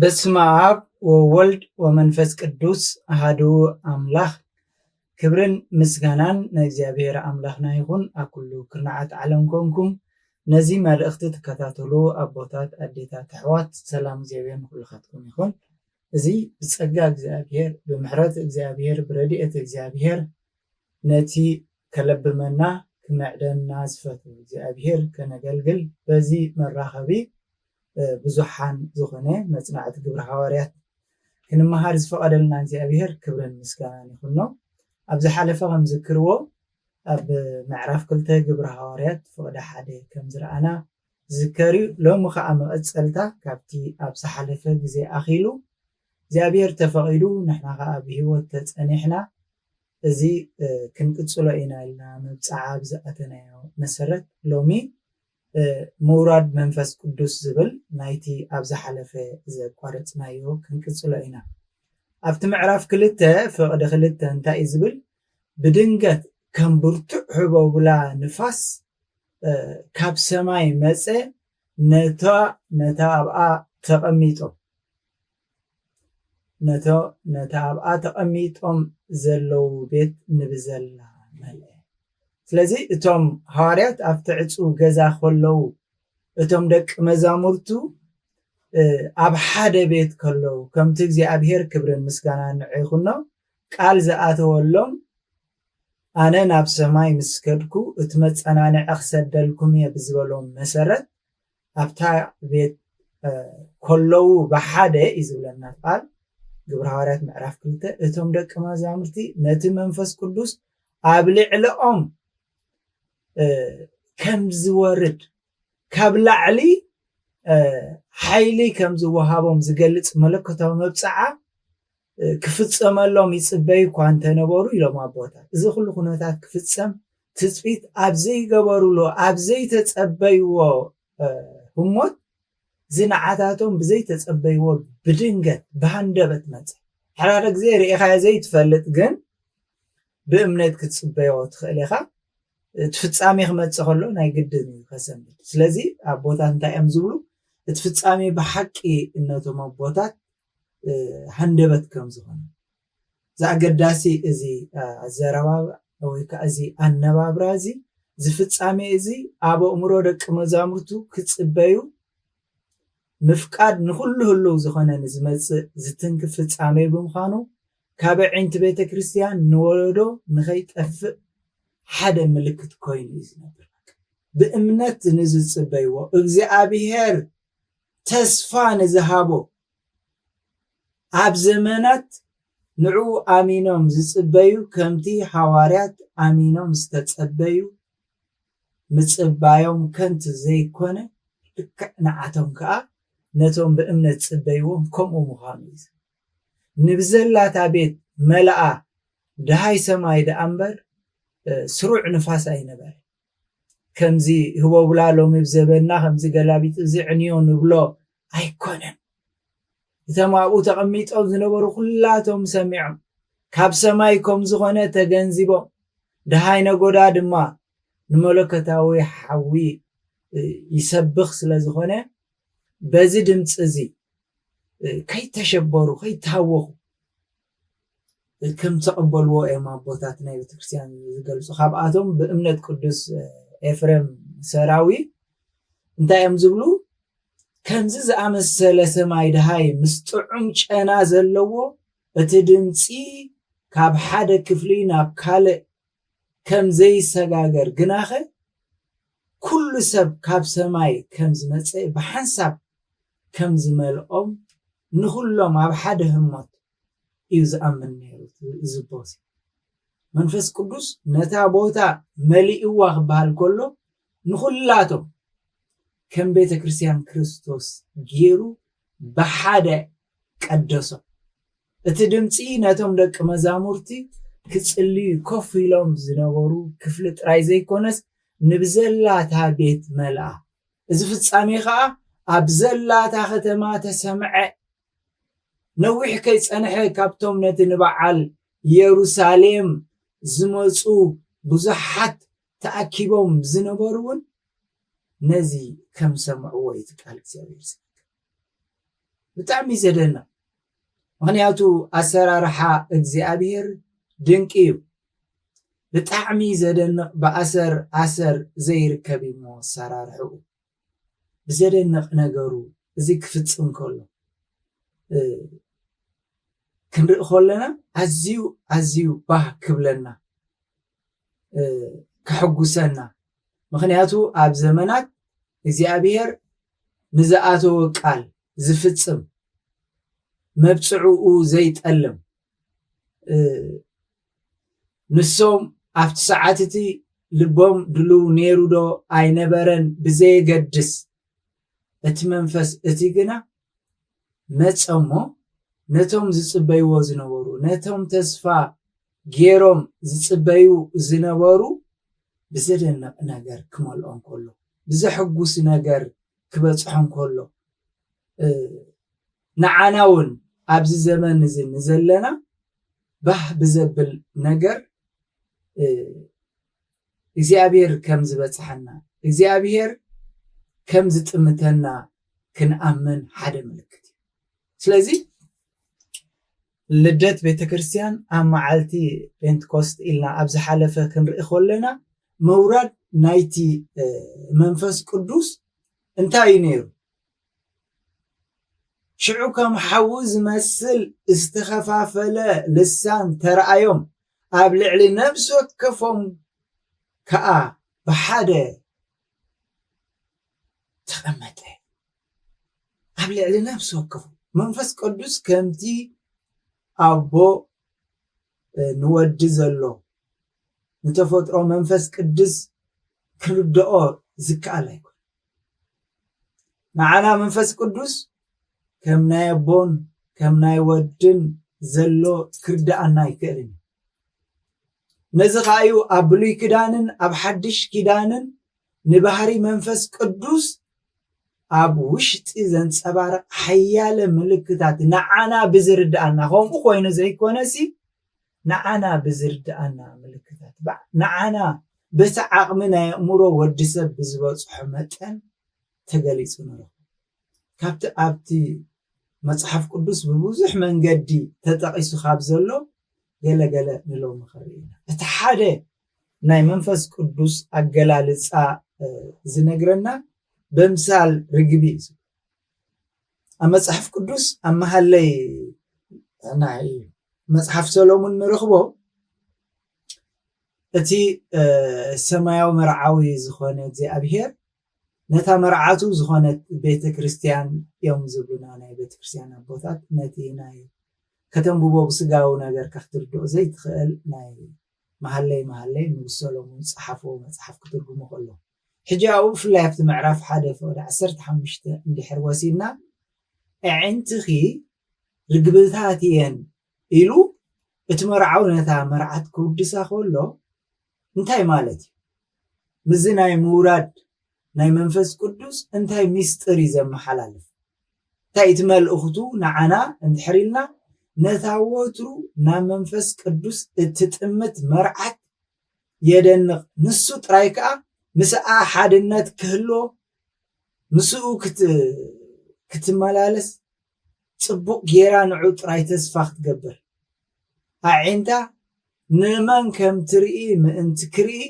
በስመ አብ ወወልድ ወመንፈስ ቅዱስ አሐዱ አምላክ ክብርን ምስጋናን ንእግዚአብሔር አምላክና ይሁን። አኩሉ ክርናዓት ዓለም ኮንኩም ነዚ መልእኽቲ ተከታተሉ አቦታት አዴታት አሕዋት ሰላም እግዚአብሔር ንኩልኻትኩም ይሁን። እዚ ብፀጋ እግዚአብሔር ብምሕረት እግዚአብሔር ብረድኤት እግዚአብሔር ነቲ ከለብመና ክመዕደና ዝፈትው እግዚአብሔር ከነገልግል በዚ መራኸቢ ብዙሓን ዝኾነ መጽናዕቲ ግብረ ሐዋርያት ክንመሃር ዝፈቀደልና እግዚአብሔር ክብርን ምስጋናን ይኹኖ። ኣብ ዝሓለፈ ከም ዝክርዎ ኣብ ምዕራፍ 2 ግብረ ሐዋርያት ፍቅደ 1 ከም ዝረኣና ዝከሪ ሎሚ ከዓ መቐፀልታ ካብቲ ኣብ ዝሓለፈ ግዜ ኣኺሉ እግዚአብሔር ተፈቂዱ ንሕና ከዓ ብሂወት ተፀኒሕና እዚ ክንቅፅሎ ኢና ኢልና መብፃዓ ብዝኣተናዮ መሰረት ሎሚ ምውራድ መንፈስ ቅዱስ ዝብል ናይቲ ኣብ ዝሓለፈ ዘቋረፅናዮ ክንቅፅሎ ኢና። ኣብቲ ምዕራፍ 2 ፍቅዲ 2 እንታይ እዩ ዝብል? ብድንገት ከም ብርቱዕ ሕበብላ ንፋስ ካብ ሰማይ መፀ ነታ ኣብኣ ተቐሚጦም ዘለው ቤት ንብዘላ መልአ። ስለዚ እቶም ሐዋርያት ኣብቲ ዕፁብ ገዛ ከለው እቶም ደቂ መዛሙርቱ ኣብ ሓደ ቤት ከለው ከምቲ እግዚአብሔር ክብርን ምስጋናን ይኹኖ ቃል ዝኣተወሎም ኣነ ናብ ሰማይ ምስ ከድኩ እቲ መፀናንዒ ክሰደልኩም እየ ብዝበሎም መሰረት ኣብታ ቤት ከለው ብሓደ እዩ ዝብለና ቃል ግብረ ሐዋርያት ምዕራፍ 2 እቶም ደቂ መዛሙርቲ ነቲ መንፈስ ቅዱስ ኣብ ልዕሊኦም ከም ዝወርድ ካብ ላዕሊ ሓይሊ ከም ዝወሃቦም ዝገልፅ መለኮታዊ መብፅዓ ክፍፀመሎም ይፅበዩ እኳ እንተነበሩ ኢሎም ኣቦታት። እዚ ኩሉ ኩነታት ክፍፀም ትፅቢት ኣብ ዘይገበሩሎ ኣብ ዘይተፀበይዎ ህሞት ዝነዓታቶም ብዘይተፀበይዎ ብድንገት ብሃንደበት መፅእ። ሓደ ግዜ ርኢኻዮ ዘይትፈልጥ ግን ብእምነት ክትፅበዮ ትኽእል ኢኻ። እቲ ፍፃሜ ክመፅእ ከሎ ናይ ግድን እዩ ከሰንብት። ስለዚ ኣቦታት እንታይ እዮም ዝብሉ? እቲ ፍፃሜ ብሓቂ እነቶም ኣቦታት ሃንደበት ከም ዝኾነ ዝኣገዳሲ እዚ ኣዘራርባ ወይ ከዓ እዚ ኣነባብራ እዚ ዝፍፃሜ እዚ ኣብ ኣእምሮ ደቂ መዛሙርቱ ክፅበዩ ምፍቃድ ንኩሉ ህልው ዝኾነ ንዝመፅእ ዝትንክፍ ፍፃሜ ብምዃኑ ካብ ዕንቲ ቤተክርስትያን ንወለዶ ንኸይጠፍእ ሓደ ምልክት ኮይኑ እዩ ዝነብር። ብእምነት ንዝፅበይዎ እግዚአብሔር ተስፋ ንዝሃቦ ኣብ ዘመናት ንዑ ኣሚኖም ዝፅበዩ ከምቲ ሐዋርያት ኣሚኖም ዝተፀበዩ ምፅባዮም ከንቱ ዘይኮነ ልክዕ ንዓቶም ከዓ ነቶም ብእምነት ፅበይዎም ከምኡ ምዃኑ እዩ። ንብዘላታ ቤት መልኣ ድሃይ ሰማይ ደኣ እምበር ስሩዕ ንፋስ ኣይነበረ። ከምዚ ህበብላ ሎሚ ብዘበና ከምዚ ገላቢጥ እዚ ዕንዮ ንብሎ ኣይኮነን። እቶም ኣብኡ ተቐሚጦም ዝነበሩ ኩላቶም ሰሚዖም ካብ ሰማይ ከም ዝኾነ ተገንዚቦም ድሃይ ነጎዳ ድማ ንመለኮታዊ ሓዊ ይሰብኽ ስለ ዝኾነ በዚ ድምፂ እዚ ከይተሸበሩ ከይተሃወኹ ከም ተቐበልዎ እዮም ኣቦታት ናይ ቤተክርስትያን ዝገልፁ። ካብኣቶም ብእምነት ቅዱስ ኤፍሬም ሰራዊ እንታይ እዮም ዝብሉ? ከምዚ ዝኣመሰለ ሰማይ ድሃይ ምስ ጥዑም ጨና ዘለዎ እቲ ድምፂ ካብ ሓደ ክፍሊ ናብ ካልእ ከም ዘይሰጋገር ግናኸ ኩሉ ሰብ ካብ ሰማይ ከም ዝመፀ ብሓንሳብ ከም ዝመልኦም ንኩሎም ኣብ ሓደ ህሞት እዩ ዝኣምን ነይሩ። ዝቦስ መንፈስ ቅዱስ ነታ ቦታ መሊእዋ ክበሃል ከሎ ንኩላቶም ከም ቤተ ክርስቲያን ክርስቶስ ገይሩ ብሓደ ቀደሶ እቲ ድምፂ ነቶም ደቂ መዛሙርቲ ክጽልዩ ኮፍ ኢሎም ዝነበሩ ክፍሊ ጥራይ ዘይኮነስ ንብዘላታ ቤት መልአ እዚ ፍጻሜ ከዓ ኣብ ዘላታ ከተማ ተሰምዐ ነዊሕ ከይጸንሐ ካብቶም ነቲ ንበዓል ኢየሩሳሌም ዝመፁ ብዙሓት ተኣኪቦም ዝነበሩውን ነዚ ከም ሰምዕዎ እቲ ቃል እግዚአብሔር ብጣዕሚ ዘደንቕ ምክንያቱ ኣሰራርሓ እግዚአብሔር ድንቂ እዩ ብጣዕሚ ዘደንቕ ብኣሰር ዘይርከብ እሞ ኣሰራርሕኡ ብዘደንቕ ነገሩ እዚ ክፍፅም ከሎ ክንርኢ ከለና ኣዝዩ ባህ ክብለና ክሕጉሰና ምክንያቱ ኣብ ዘመናት እግዚአብሔር ንዝኣተወ ቃል ዝፍፅም መብፅዑኡ ዘይጠልም ንሶም ኣብቲ ሰዓት እቲ ልቦም ድልው ነይሩ ዶ ኣይነበረን ብዘየገድስ እቲ መንፈስ እቲ ግና መፀሞ ነቶም ዝፅበይዎ ዝነበሩ ነቶም ተስፋ ገይሮም ዝፅበዩ ዝነበሩ ብዘደንቕ ነገር ክመልኦም ከሎ ብዘሕጉስ ነገር ክበፅሖም ከሎ ንዓና እውን ኣብዚ ዘመን እዚ ንዘለና ባህ ብዘብል ነገር እግዚአብሔር ከም ዝበፅሐና እግዚአብሔር ከም ዝጥምተና ክንኣምን ሓደ ምልክት እዩ ስለዚ ልደት ቤተክርስቲያን ኣብ መዓልቲ ፔንትኮስት ኢልና ኣብ ዝሓለፈ ክንርኢ ከለና መውራድ ናይቲ መንፈስ ቅዱስ እንታይ እዩ ነይሩ ሽዑ ከም ሓዊ ዝመስል ዝተኸፋፈለ ልሳን ተረኣዮም ኣብ ልዕሊ ነብሲ ወከፎም ከዓ ብሓደ ተቐመጠ ኣብ ልዕሊ ነብሲ ወከፎ መንፈስ ቅዱስ ከምቲ ኣቦ ንወዲ ዘሎ ንተፈጥሮ መንፈስ ቅዱስ ክርድኦ ዝከኣል ኣይኮነ ንዓና መንፈስ ቅዱስ ከም ናይ ኣቦን ከም ናይ ወድን ዘሎ ክርዳኣና ይክእልን ነዚ ከዓ እዩ ኣብ ብሉይ ክዳንን ኣብ ሓድሽ ክዳንን ንባህሪ መንፈስ ቅዱስ ኣብ ውሽጢ ዘንፀባርቕ ሓያለ ምልክታት ንዓና ብዝርዳኣና ከምኡ ኮይኑ ዘይኮነሲ ንዓና ብዝርዳኣና ምልክታት ንዓና በቲ ዓቕሚ ናይ ኣእምሮ ወዲሰብ ብዝበፅሖ መጠን ተገሊፁ ንረኽቦ ካብቲ ኣብቲ መፅሓፍ ቅዱስ ብብዙሕ መንገዲ ተጠቂሱ ካብ ዘሎ ገለገለ ንሎም ንኽርኢ ኢና እቲ ሓደ ናይ መንፈስ ቅዱስ ኣገላልፃ ዝነግረና ብምሳል ርግቢ እዩ ኣብ መፅሓፍ ቅዱስ ኣብ መሃለይ ናይ መፅሓፍ ሰሎሞን ንረኽቦ እቲ ሰማያዊ መርዓዊ ዝኾነ እግዚኣብሔር ነታ መርዓቱ ዝኾነት ቤተክርስቲያን እዮም ዝብሉና ናይ ቤተክርስቲያን ኣቦታት ነቲ ናይ ከተንብቦ ብስጋዊ ነገር ከክትርድኦ ዘይትኽእል ናይ መሃለይ ንጉስ ሰሎሞን ፀሓፎ መፅሓፍ ክትርጉሞ ከሎ ሕጂ ኣብኡ ብፍላይ ኣብቲ ምዕራፍ 1:15 እንድሕር ወሲድና ኣዕንትኺ ርግብታት እየን ኢሉ እቲ መርዓዊ ነታ መርዓት ክውድሳ ከሎ እንታይ ማለት እዩ ምዚ ናይ ምውራድ ናይ መንፈስ ቅዱስ እንታይ ሚስጥር እዩ ዘመሓላልፍ እንታይ እቲ መልእኽቱ ንዓና እንድሕር ኢልና ነታ ወትሩ ናብ መንፈስ ቅዱስ እትጥምት መርዓት የደንቕ ንሱ ጥራይ ከዓ ምስኣ ሓድነት ክህሎ ምስኡ ክትመላለስ ፅቡቅ ጌራ ንዑ ጥራይ ተስፋ ክትገብር ኣዒንታ ንመን ከም ትርኢ ምእንቲ ክርኢ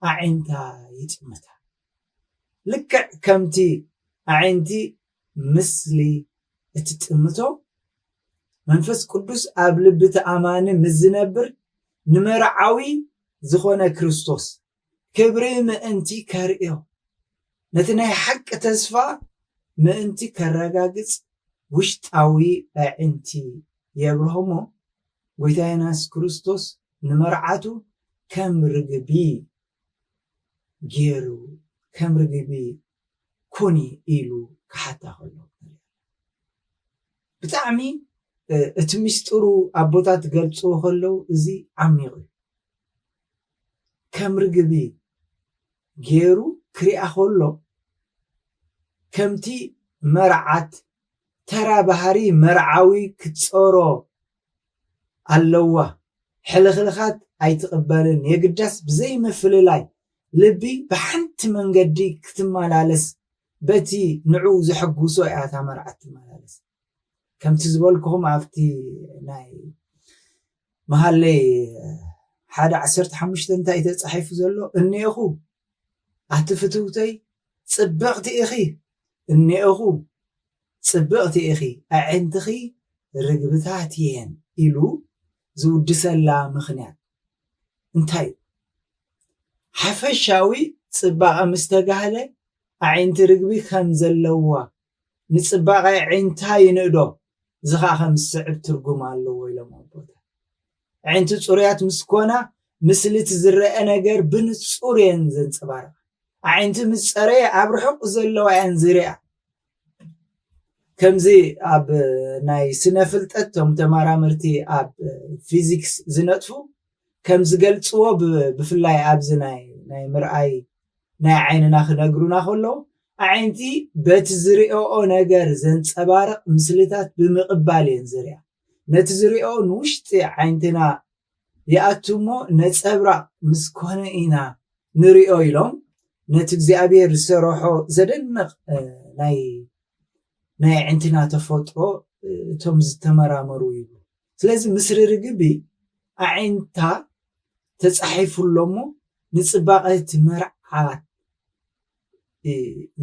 ኣዒንታ ይጥምታ ልክዕ ከምቲ ኣዒንቲ ምስሊ እትጥምቶ መንፈስ ቅዱስ ኣብ ልቢ ተኣማኒ ምዝነብር ንመርዓዊ ዝኾነ ክርስቶስ ክብሪ ምእንቲ ከርእዮ ነቲ ናይ ሓቂ ተስፋ ምእንቲ ከረጋግፅ ውሽጣዊ ኣዒንቲ የብርሆሞ ጎይታ ኢየሱስ ክርስቶስ ንመርዓቱ ከም ርግቢ ገይሩ ከም ርግቢ ኩኒ ኢሉ ክሓታ ከሎ ብጣዕሚ እቲ ምስጢሩ ኣቦታት ገልጽዎ ከለው እዚ ዓሚቕ እዩ ከም ርግቢ ገይሩ ክሪኣ ከሎ ከምቲ መርዓት ተራ ባህሪ መርዓዊ ክትፀሮ ኣለዋ ሕልኽልኻት ኣይትቕበልን የግዳስ ብዘይ ምፍልላይ ልቢ ብሓንቲ መንገዲ ክትመላለስ በቲ ንዑ ዘሐጉሶ እያ እታ መርዓት ትመላለስ ከምቲ ዝበልኩኹም ኣብቲ ናይ መሃለይ 1:15 እንታይ ተጻሒፉ ዘሎ እኒአኹ ኣትፍትውተይ ጽብቕቲ ኢኺ እኒአኹ ጽብቕቲ ኢኺ ኣዕንትኺ ርግብታት እየን ኢሉ ዝውድሰላ ምኽንያት እንታይ ሓፈሻዊ ጽባቐ ምስ ተጋህለ ኣዒንቲ ርግቢ ከም ዘለዋ ንጽባቐ ዒንታ ይንእዶ እዚ ከዓ ከም ዝስዕብ ትርጉም ኣለዎ ኢሎም ኣቦታት ዒንቲ ጽሩያት ምስ ኮና ምስሊ እቲ ዝረአ ነገር ብንጹር እየን ዘንጸባርቓ ኣዒንቲ ምስ ፀረየ ኣብ ርሑቕ ዘለዋ እየን ዝርኣ ከምዚ ኣብ ናይ ስነ ፍልጠት ቶም ተመራመርቲ ኣብ ፊዚክስ ዝነጥፉ ከም ዝገልጽዎ ብፍላይ ኣብዚ ናይ ምርኣይ ናይ ዓይንና ክነግሩና ከለዉ ኣዒንቲ በቲ ዝሪኦ ነገር ዘንጸባርቕ ምስልታት ብምቕባል እየን ዝርኣ ነቲ ዝሪኦ ንውሽጢ ዓይንትና ይኣቱ እሞ ነፀብራቕ ምስ ኮነ ኢና ንሪኦ ኢሎም ነቲ እግዚኣብሔር ዝሰርሖ ዘደንቕ ናይ ዕንትና ተፈጥሮ እቶም ዝተመራመሩ ይብሉ ስለዚ ምስሪ ርግቢ ኣዒንታ ተጻሒፉሎ እሞ ንጽባቐ እቲ መርዓት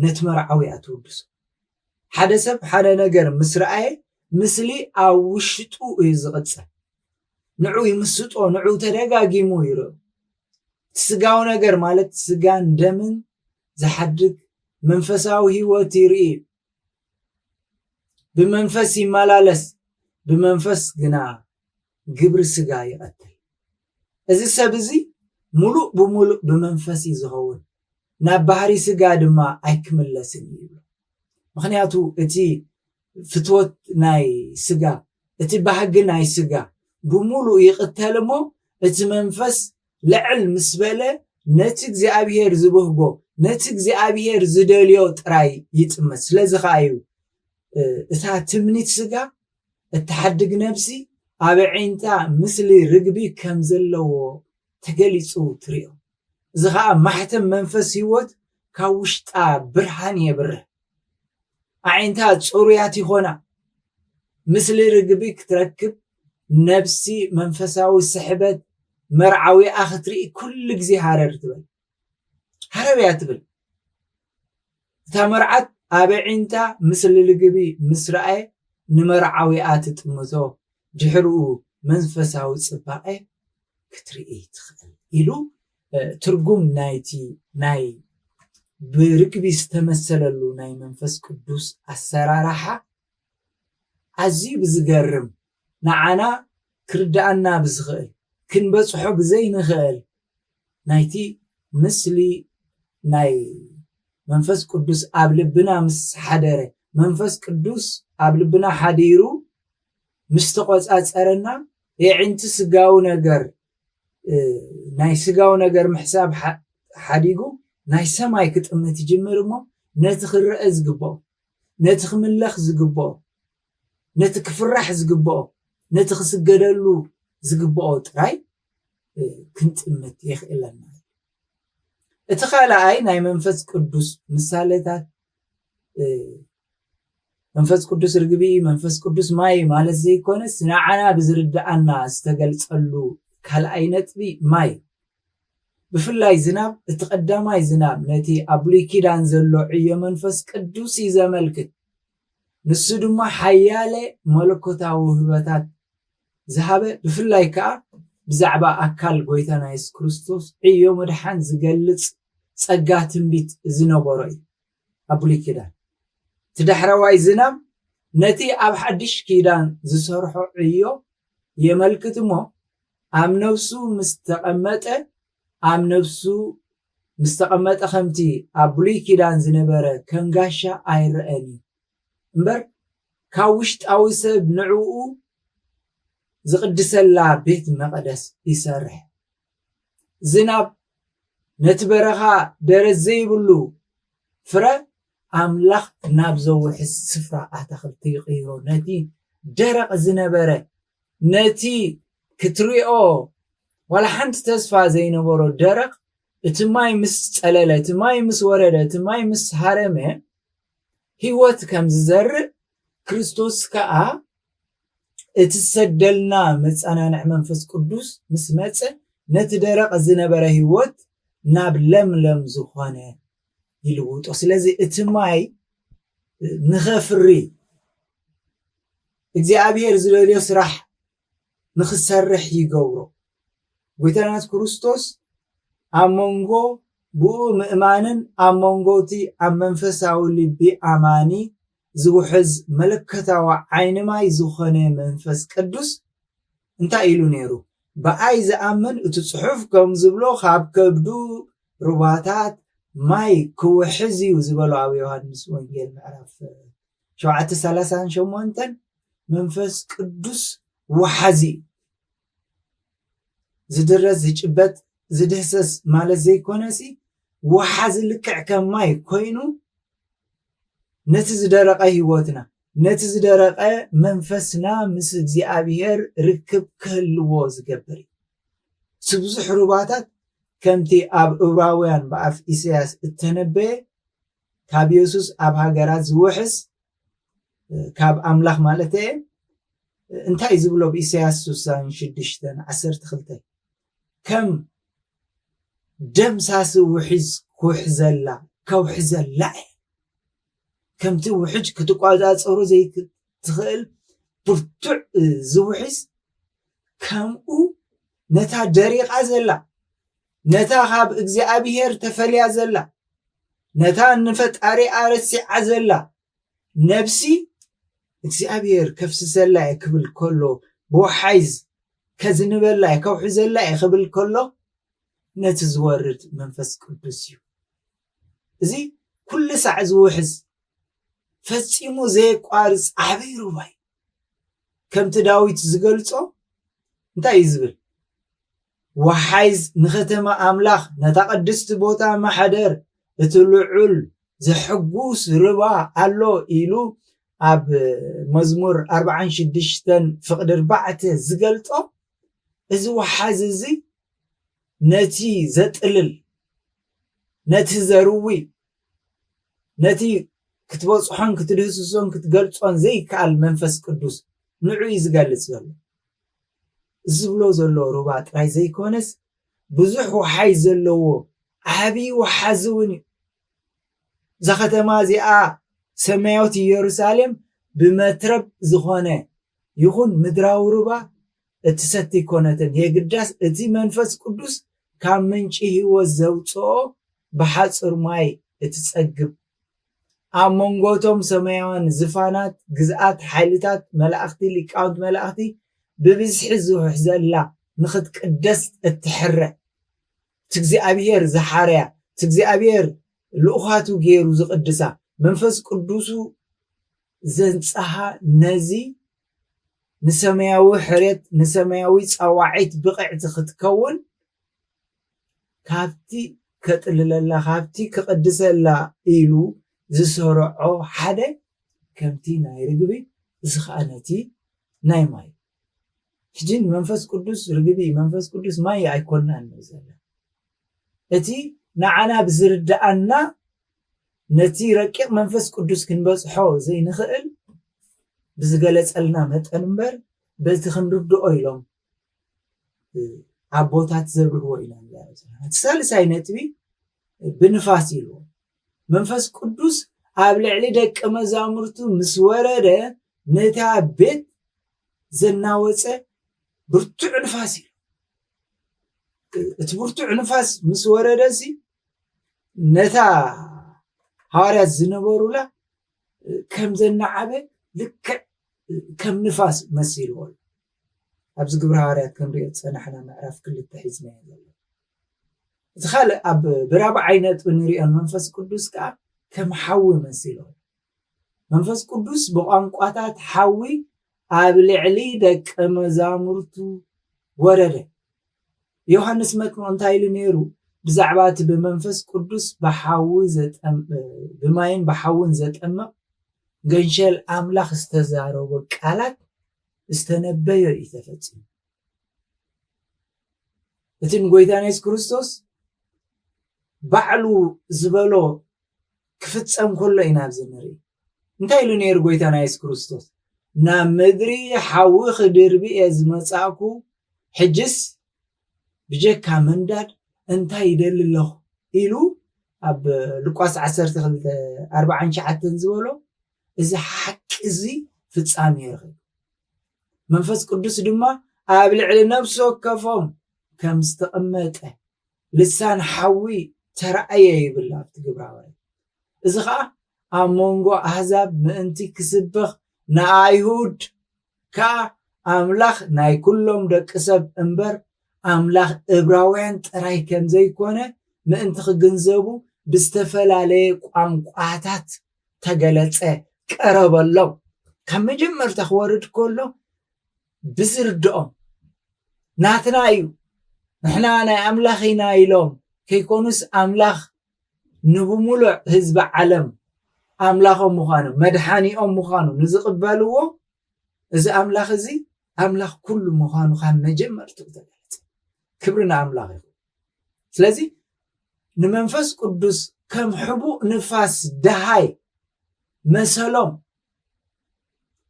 ነቲ መርዓዊ እያ ትውድሶ ሓደ ሰብ ሓደ ነገር ምስ ረኣየ ምስሊ ኣብ ውሽጡ እዩ ዝቕፅል ንዑ ይምስጦ ንዑ ተደጋጊሙ ይርአ ስጋዊ ነገር ማለት ስጋን ደምን ዝሓድግ መንፈሳዊ ህይወት ይርኢ ብመንፈስ ይመላለስ ብመንፈስ ግና ግብሪ ስጋ ይቐትል እዚ ሰብ እዚ ሙሉእ ብሙሉእ ብመንፈስ እዩ ዝኸውን ናብ ባህሪ ስጋ ድማ ኣይክምለስን እዩ ምክንያቱ እቲ ፍትወት ናይ ስጋ እቲ ባህጊ ናይ ስጋ ብሙሉእ ይቕተል እሞ እቲ መንፈስ ልዕል ምስ በለ ነቲ እግዚኣብሔር ዝብህጎ ነቲ እግዚኣብሔር ዝደልዮ ጥራይ ይጥመት ስለዚ ከዓ እዩ እታ ትምኒት ስጋ እትሓድግ ነብሲ ኣብ ዒንታ ምስሊ ርግቢ ከም ዘለዎ ተገሊጹ ትሪኦ እዚ ከዓ ማሕተም መንፈስ ህይወት ካብ ውሽጣ ብርሃን የብርህ ኣዒንታ ጽሩያት ይኾና ምስሊ ርግቢ ክትረክብ ነብሲ መንፈሳዊ ስሕበት መርዓዊ ኣኽትርኢ ኩሉ ግዜ ሃረር ትብል ሃረብያ ትብል እታ መርዓት ኣብ ዒንታ ምስሊ ርግቢ ምስ ረኣየ ንመርዓዊኣ ትጥምቶ ድሕሪኡ መንፈሳዊ ጽባቐ ክትርኢ ትኽእል ኢሉ ትርጉም ናይቲ ናይ ብርግቢ ዝተመሰለሉ ናይ መንፈስ ቅዱስ ኣሰራርሓ ኣዝዩ ብዝገርም ንዓና ክርዳኣና ብዝኽእል ክንበጽሖ ብዘይንኽእል ናይቲ ምስሊ ናይ መንፈስ ቅዱስ ኣብ ልብና ምስ ሓደረ መንፈስ ቅዱስ ኣብ ልብና ሓዲሩ ምስ ተቆጻጸረና የዕንቲ ስጋዊ ነገር ናይ ስጋዊ ነገር ምሕሳብ ሓዲጉ ናይ ሰማይ ክጥምት ይጅምር እሞ ነቲ ክርአ ዝግብኦ ነቲ ክምለኽ ዝግብኦ ነቲ ክፍራሕ ዝግብኦ ነቲ ክስገደሉ ዝግብኦ ጥራይ ክንጥምት የኽእለና እቲ ካልኣይ ናይ መንፈስ ቅዱስ ምሳሌታት መንፈስ ቅዱስ ርግቢ መንፈስ ቅዱስ ማይ ማለት ዘይኮነስ ንዓና ብዝርዳኣና ዝተገልጸሉ ካልኣይ ነጥቢ ማይ ብፍላይ ዝናብ እቲ ቀዳማይ ዝናብ ነቲ ኣብ ብሉይ ኪዳን ዘሎ ዕዮ መንፈስ ቅዱስ እዩ ዘመልክት ንሱ ድማ ሓያለ መለኮታዊ ውህበታት ዝሃበ ብፍላይ ከዓ ብዛዕባ ኣካል ጎይታና ኢየሱስ ክርስቶስ ዕዮ መድሓን ዝገልጽ ጸጋ ትንቢት ዝነበሮ እዩ ኣብ ብሉይ ኪዳን እቲ ዳሕራዋይ ዝናብ ነቲ ኣብ ሓድሽ ኪዳን ዝሰርሖ ዕዮ የመልክት እሞ ኣብ ነፍሱ ምስ ተቐመጠ ኣብ ነፍሱ مستقمت أخمتي أبلي كيدان زنبرة كنغاشا أيرأني مبر كاوشت أو سب نعوء زقدس الله بيت مقدس يسرح زناب نتبرخا درزي بلو فرا أملاخ نابزو حس سفرة أتخل تيقيرو نتي درق زنبرة نتي كتريو ولا حنت تسفى زي نبرو درق اتماي مس تسألالة اتماي مس وردة اتماي مس هارمة هيوات كم زرق كريستوس كأ اتسدلنا مس أنا نعمل فس قدوس مس ماتس نتدرق الزنبرة هيوات ناب لم زخانة يلوت أصلازي اتماي نغفري እግዚአብሔር ዝለልዮ ስራሕ ንኽሰርሕ ይገብሮ ጎይታናት ክርስቶስ ኣብ መንጎ ብኡ ምእማንን ኣብ መንጎቲ ኣብ መንፈሳዊ ልቢ ኣማኒ ዝውሕዝ መለከታዊ ዓይኒ ማይ ዝኾነ መንፈስ ቅዱስ እንታይ ኢሉ ነይሩ ብኣይ ዝኣምን እቲ ጽሑፍ ከም ዝብሎ ካብ ከብዱ ሩባታት ማይ ክውሕዝ እዩ ዝበሎ ኣብ ዮሃንስ ወንጌል ምዕራፍ 7:38 መንፈስ ቅዱስ ወሓዚ ዝድረስ ዝጭበጥ ዝድህሰስ ማለት ዘይኮነሲ ወሓዚ ልክዕ ከም ማይ ኮይኑ ነቲ ዝደረቀ ህይወትና ነቲ ዝደረቀ መንፈስና ምስ እግዚአብሔር ርክብ ክህልዎ ዝገብር ስብዙሕ ሩባታት ከምቲ ኣብ ዕብራውያን በኣፍ ኢሳያስ እተነበየ ካብ ኢየሱስ ኣብ ሃገራት ዝውሕዝ ካብ ኣምላኽ ማለት እንታይ ዝብሎ ብኢሳያስ 66:12 ከም ደምሳስ ውሕዝ ኩሕዘላ ከውሕዘላ ከምቲ ውሕጅ ክትቋጻጸሩ ዘይትኽእል ብርቱዕ ዝውሕዝ ከምኡ ነታ ደሪቓ ዘላ ነታ ካብ እግዚኣብሔር ተፈልያ ዘላ ነታ ንፈጣሪ ኣረሲዓ ዘላ ነብሲ እግዚአብሔር ከፍስሰላ ክብል ከሎ ብወሓይዝ ከዝንበላ ከውሕዘላ ክብል ከሎ ነቲ ዝወርድ መንፈስ ቅዱስ እዩ እዚ ኩሉ ሳዕ ዝውሕዝ ፈጺሙ ዘይቋርጽ ዓብይ ሩባይ ከምቲ ዳዊት ዝገልጾ እንታይ ዝብል ወሓይዝ ንኸተማ ኣምላኽ ነታ ቅድስቲ ቦታ ማሕደር እቲ ልዑል ዘሕጉስ ርባ ኣሎ ኢሉ ኣብ መዝሙር 46:4 ዝገልጾ እዚ ወሓዚ እዚ ነቲ ዘጥልል ነቲ ዘርዊ ነቲ ክትበጽሖን ክትድህስሶን ክትገልጾን ዘይከኣል መንፈስ ቅዱስ ንዑ ዝገልጽ ዘሎ ዝብሎ ዘሎ ሩባ ጥራይ ዘይኮነስ ብዙሕ ወሓይ ዘለዎ ዓብይ ወሓዚ እውን እዩ እዛ ከተማ እዚኣ ሰማያዊት ኢየሩሳሌም ብመትረብ ዝኾነ ይኹን ምድራዊ ሩባ እትሰቲ ኮነትን የግዳስ እቲ መንፈስ ቅዱስ ካብ ምንጪ ህይወት ዘውፅኦ ብሓፅር ማይ እትጸግብ ኣብ መንጎቶም ሰማያውያን ዝፋናት ግዝኣት ሓይልታት መላእኽቲ ሊቃውንት መላእኽቲ ብብዝሒ ዝውሕዘላ ንኽትቅደስ እትሕረ ትግዚአብሔር ዝሓርያ ትግዚአብሔር ልኡኻቱ ገይሩ ዝቅድሳ መንፈስ ቅዱሱ ዘንጽሃ ነዚ ንሰማያዊ ሕሬት ንሰማያዊ ጸዋዒት ብቕዕቲ ክትከውን ካብቲ ከጥልለላ ካብቲ ክቅድሰላ ኢሉ ዝሰርዖ ሓደ ከምቲ ናይ ርግቢ እዚ ከዓ ነቲ ናይ ማይ ሕጂን መንፈስ ቅዱስ ርግቢ መንፈስ ቅዱስ ማይ ኣይኮናን ዘላ እቲ ንዓና ብዝርዳእና ነቲ ረቂቕ መንፈስ ቅዱስ ክንበጽሖ ዘይንኽእል ብዝገለጸልና መጠን እምበር በቲ ክንርድኦ ኢሎም ኣቦታት ዘብርህዎ ኢና እቲ ሳልሳይ ነጥቢ ብንፋስ ኢልዎ መንፈስ ቅዱስ ኣብ ልዕሊ ደቀ መዛሙርቱ ምስ ወረደ ነታ ቤት ዘናወፀ ብርቱዕ ንፋስ እዩ እቲ ብርቱዕ ንፋስ ምስ ወረደሲ ነታ ሃዋርያት ዝነበሩላ ከም ዘናዓበ ልክዕ ከም ንፋስ መሲልዎ ኣብዚ ግብረ ሃዋርያት ክንሪኦ ፀናሕና ምዕራፍ 2 ሒዝና ዘለና تخيل أب برابع عينات بنري المنفس قدوس كا كم حوي مسيله منفس قدوس بقانقاتات حوي أبلي علي دك مزامرتو ورده يوحنس مكنو انتايل نيرو بزعبات بمنفس قدوس بحوي بماين بحوين أما جنشل أملاخ استزارو بقالات استنبيو يتفتي እትን ጎይታና ኢየሱስ ክርስቶስ ባዕሉ ዝበሎ ክፍጸም ከሎ ኢና ዝንሪ እንታይ ኢሉ ነይሩ ጎይታና ኢየሱስ ክርስቶስ ናብ ምድሪ ሓዊ ክድርቢ እየ ዝመጻእኩ ሕጅስ ብጀካ መንዳድ እንታይ ይደሊ ኣለኹ ኢሉ ኣብ ሉቃስ 12:49 ዝበሎ እዚ ሓቂ እዚ ፍጻሜ ይረኽብ መንፈስ ቅዱስ ድማ ኣብ ልዕሊ ነፍሱ ወከፎም كم استقمته لسان حوي ترأيه يبلا بتجبره إذا خا أمونغو أحزاب مأنتي كسبخ نايهود كا أملاخ ناي كلهم دك كسب أمبر أملاخ إبراوين تراي كم زي كونه مأنتخ جنزبو بستفل عليه قانقاتات تجلته كرب الله كم جمر تخورد كله بزردهم ناتنايو نحنا أنا أملاخينا إلهم كيكونس أملاخ نبمولع حزب عالم أملاخهم مخانو مدحاني مخانو نزقبلوه إذا أملاخ زي أملاخ كل مخانو خام مجمر تقدرت كبرنا أملاخي سلازي نمنفس قدوس كم حبو نفاس دهاي مسلم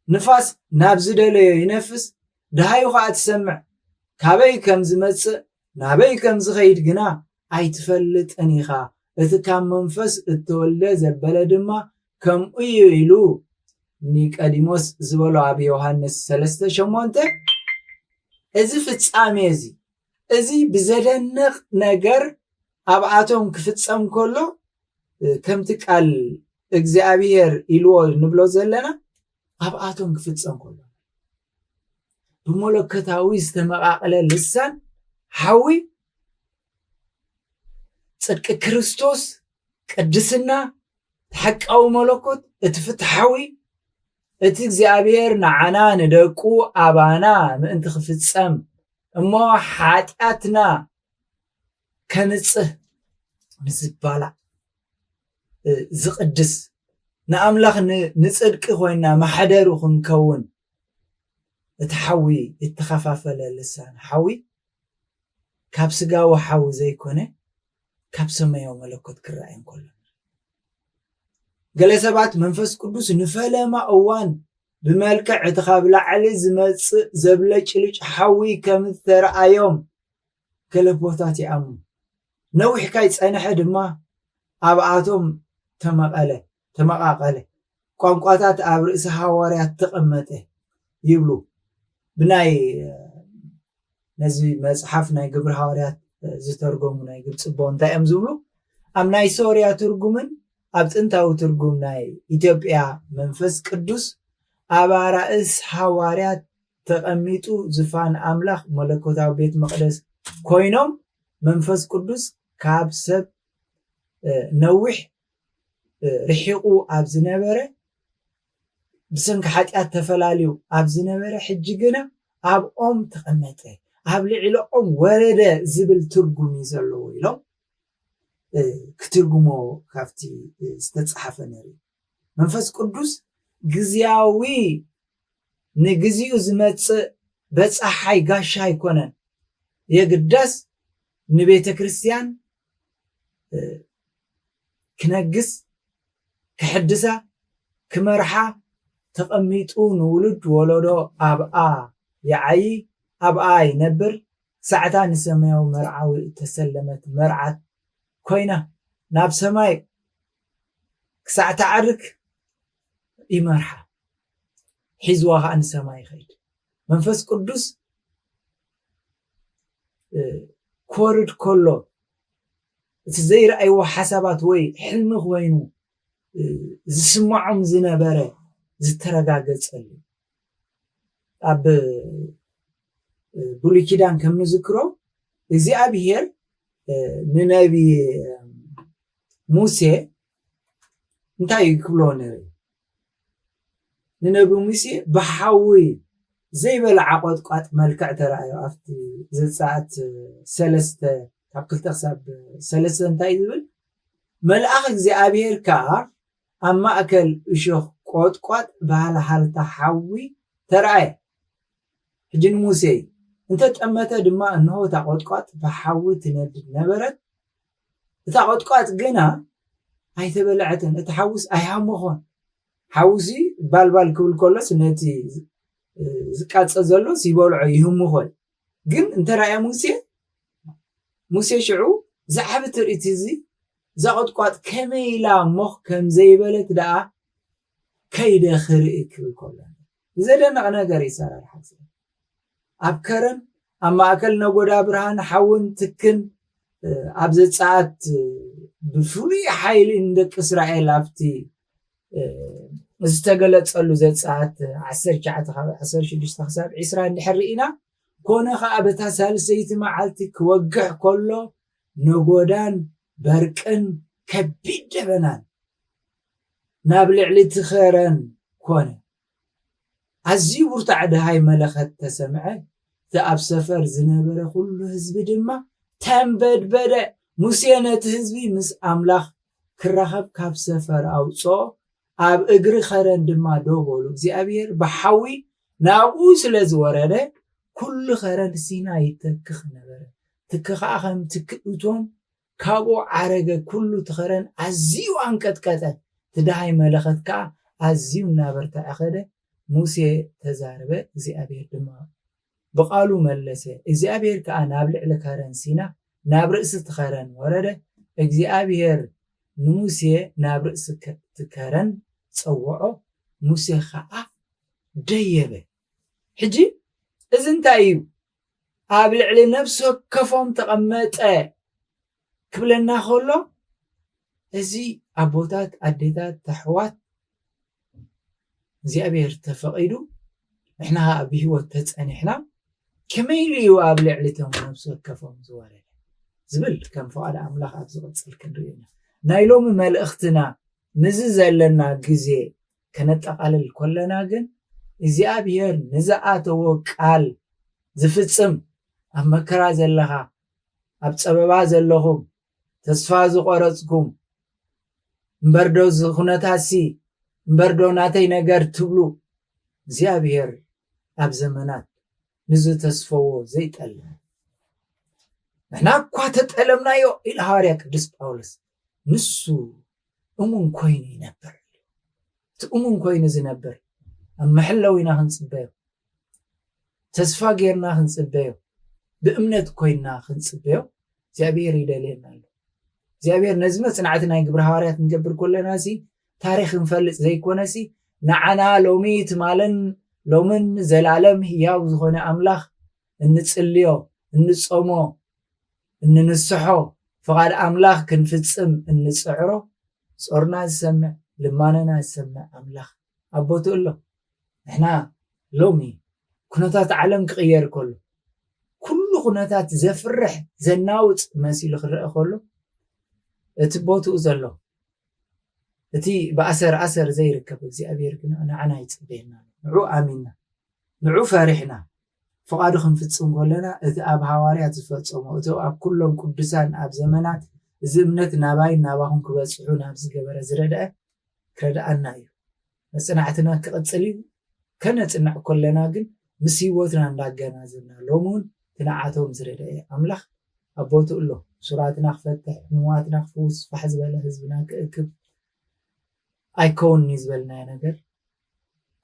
نفاس نابزد له ينفس دهاي وقعد تسمع كابي كم زمتص نابي كم زخيد جنا أيتفلت أنيخا إذا كان منفس التولى زبالة دما كم يلو نيك أديموس زبالو عبي يوحنس 3 شمونته إذا فتساميزي إذا بزدنق نجر أبعاتهم كفتسام كله كم تقال إجزابير إلو نبلو زلنا أبعاتهم كفتسام كله بملكتاوي استمقاقله لسان حوي صدق كريستوس قدسنا حق أو ملكوت اتفتحوي اتغزابير نعنا ندقو أبانا من تخفتسم اما حاتاتنا كنصه نزبالا زقدس نأملاخ نصدق خوينا محدرو خنكون اتحوي اتخفافل لسان حوي كابسغا وحاو زي كونه كابسميو ملكوت كراين كله جلسات منفس قدوس نفلما اوان بملكع تخابل علي زمص زبلچلچ حوي كم ترأيوم كلبوتاتي ام نوح كاي صنح دما ابعاتهم تمقاقله قانقاتات ابرئس حواريات تقمته يبلو بناي نزي مصحف ناي قبر حواريات زترجم ناي قبر صبون تايم زبلو ام ناي سوريا ترجمن اب ጥንታው ትርጉም ናይ ኢትዮጵያ መንፈስ ቅዱስ አባራእስ ሐዋርያት ተቀሚጡ ዝፋን አምላኽ መለኮታዊ ቤት መቅደስ ኮይኖም መንፈስ ቅዱስ ካብ ሰብ ነውሕ ርሒቁ ኣብ ዝነበረ بسنك حاتيات تفلاليو عب زنبرة حجينا عب تقمته عب لعلو ورد زبل ترجمي زلو يلو كترجمو كافتي استتصحف نري منفس قدوس جزياوي نجزيو زمت بس أحي قاشاي كونن يقدس نبيت كريستيان كنجس كحدثة كمرحة تقميتون ولد ولدو أبقى يعي أبقى ينبر ساعتان سميو مرعوي تسلمت مرعت كوينة ناب سماي ساعة عرك يمرحة حزوها عن سماي خير منفس قدوس كورد كله تزير أيوة حسابات وي حلم وينو زسمعهم زنبره زترغاغص علي اب بولي كيدان كم نذكرو እግዚአብሔር ንነቢ ሙሴ እንታይ ክብሎ ነይሩ ንነቢ ሙሴ ብሓዊ ዘይበልዓ ቆጥቋጥ መልክዕ ተራእዮ ኣብቲ ዘፀአት 3 ካብ 2 ክሳብ 3 እንታይ ዝብል መልአኽ እግዚኣብሔር ከዓ ኣብ ማእከል እሾኽ ቆጥቋጥ ባሃልሃልታ ሓዊ ተራእየ ሕጂ ንሙሴ እንተጠመተ ድማ እንሆ እታ ቆጥቋጥ ብሓዊ ትነድድ ነበረት እታ ቆጥቋጥ ግና ኣይተበልዐትን እቲ ሓዊስ ኣይሃመኾን ሓዊሲ ባልባል ክብል ከሎስ ነቲ ዝቃፀ ዘሎ ሲበልዖ ይህምኾን ግን እንተራእየ ሙሴ ሽዑ ዛዕቢ ትርኢት እዚ እዛ ቆጥቋጥ ከመይ ኢላ ሞኽ ከም ዘይበለት ደኣ ከይደ ክርኢ ክብል ከሎ ዘደንቕ ነገር ይሰራርሓ ኣብ ከረን ኣብ ማእከል ነጎዳ ብርሃን ሓውን ትክን ኣብ ዘፀአት ብፍሉይ ሓይሊ ንደቂ እስራኤል ኣብቲ ዝተገለፀሉ ዘፀአት 19-16 ክሳብ 20 እንድሕር ኢና ኮነ ከዓ በታ ሳልሰይቲ መዓልቲ ክወግሕ ከሎ ነጎዳን በርቅን ከቢድ ደበናን ናብ ልዕሊ እቲ ከረን ኮነ ኣዝዩ ብርቱዕ ድሃይ መለኸት ተሰምዐ እቲ ኣብ ሰፈር ዝነበረ ኩሉ ህዝቢ ድማ ተንበድበደ ሙሴ ነቲ ህዝቢ ምስ ኣምላኽ ክራኸብ ካብ ሰፈር ኣውፅኦ ኣብ እግሪ ከረን ድማ ደው በሉ እግዚኣብሔር ብሓዊ ናብኡ ስለ ዝወረደ ኩሉ ከረን ሲና ይተክኽ ነበረ ትክ ከዓ ከም ትክእቶም ካብኡ ዓረገ ኩሉ ትኸረን ኣዝዩ አንቀጥቀጠ ትድሃይ መለኸት ከዓ ኣዝዩ እናበርትዐ ኸደ ሙሴ ተዛረበ እግዚኣብሔር ድማ ብቃሉ መለሰ እግዚኣብሔር ከዓ ናብ ልዕሊ ከረን ሲና ናብ ርእሲ ትኸረን ወረደ እግዚኣብሔር ንሙሴ ናብ ርእሲ ትከረን ፀውዖ ሙሴ ከዓ ደየበ ሕጂ እዚ እንታይ እዩ ኣብ ልዕሊ ነፍሲ ወከፎም ተቐመጠ ክብለና ከሎ እዚ ኣቦታት ኣዴታት ኣሕዋት እግዚኣብሔር ተፈቂዱ ንሕና ብሂወት ተፀኒሕና ከመይ ኢሉ ኣብ ልዕሊ እቶም ነፍሲ ወከፎም ዝወረደ ዝብል ከም ፈቃድ ኣምላኽ ኣብ ዝቕፅል ክንሪኦ ኢና ናይ ሎሚ መልእኽትና ንዚ ዘለና ግዜ ከነጠቃልል ከለና ግን እግዚኣብሔር ንዝኣተዎ ቃል ዝፍፅም ኣብ መከራ ዘለኻ ኣብ ፀበባ ዘለኹም ተስፋ ዝቆረፅኩም እምበርዶ ኩነታሲ እምበርዶ ናተይ ነገር ትብሉ እግዚኣብሔር ኣብ ዘመናት ንዝተስፈዎ ዘይጠልም ንሕና እኳ ተጠለምናዮ ኢሉ ሃዋርያ ቅዱስ ጳውሎስ ንሱ እሙን ኮይኑ ይነብር እቲ እሙን ኮይኑ ዝነብር ኣብ መሕለዊና ክንፅበዮ ተስፋ ጌርና ክንፅበዮ ብእምነት ኮይና ክንፅበዮ እግዚኣብሔር ይደልየና ኣሎ እግዚኣብሔር ነዚ መፅናዕቲ ናይ ግብረ ሃዋርያት ክንገብር ከለና ሲ ታሪክ ክንፈልጥ ዘይኮነሲ ንዓና ሎሚ ትማለን ሎምን ዘላለም ህያው ዝኾነ ኣምላኽ እንፅልዮ እንፀሞ እንንስሖ ፍቃድ ኣምላኽ ክንፍፅም እንፅዕሮ ጾርና ዝሰምዕ ልማነና ዝሰምዕ ኣምላኽ ኣቦቱ ኣሎ ንሕና ሎሚ ኩነታት ዓለም ክቕየር ከሎ ኩሉ ኩነታት ዘፍርሕ ዘናውፅ መሲሉ ክረአ ከሎ እቲ ቦትኡ ዘሎ እቲ ብኣሰር ዘይርከብ እግዚኣብሔር ግን ንዓና ይፅበየና ንዑ ኣሚንና ንዑ ፈሪሕና ፍቃዱ ክንፍፅም ከለና እቲ ኣብ ሃዋርያት ዝፈፀሞ እቲ ኣብ ኩሎም ቅዱሳን ኣብ ዘመናት እዚ እምነት ናባይ ናባኹም ክበፅሑ ናብ ዝገበረ ዝረድአ ክረድኣና እዩ መፅናዕትና ክቕፅል እዩ ከነፅናዕ ከለና ግን ምስ ሂወትና እንዳገናዘብና ሎሚ እውን ትንዓቶም ዝረድአ ኣምላኽ ኣቦቱ ኣሎ ሱራትና ክፈትሕ ሕሙማትና ክፍውስ ፋሕ ዝበለ ህዝብና ክእክብ ኣይከውን ዝበልናዮ ነገር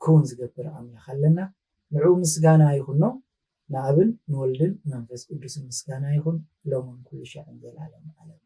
ክውን ዝገብር ኣምላኽ ኣለና ንዑ ምስጋና ይኹኖ ንኣብን ንወልድን መንፈስ ቅዱስን ምስጋና ይኹን ሎምን ኩሉ ሻዕን ዘላለም ዓለም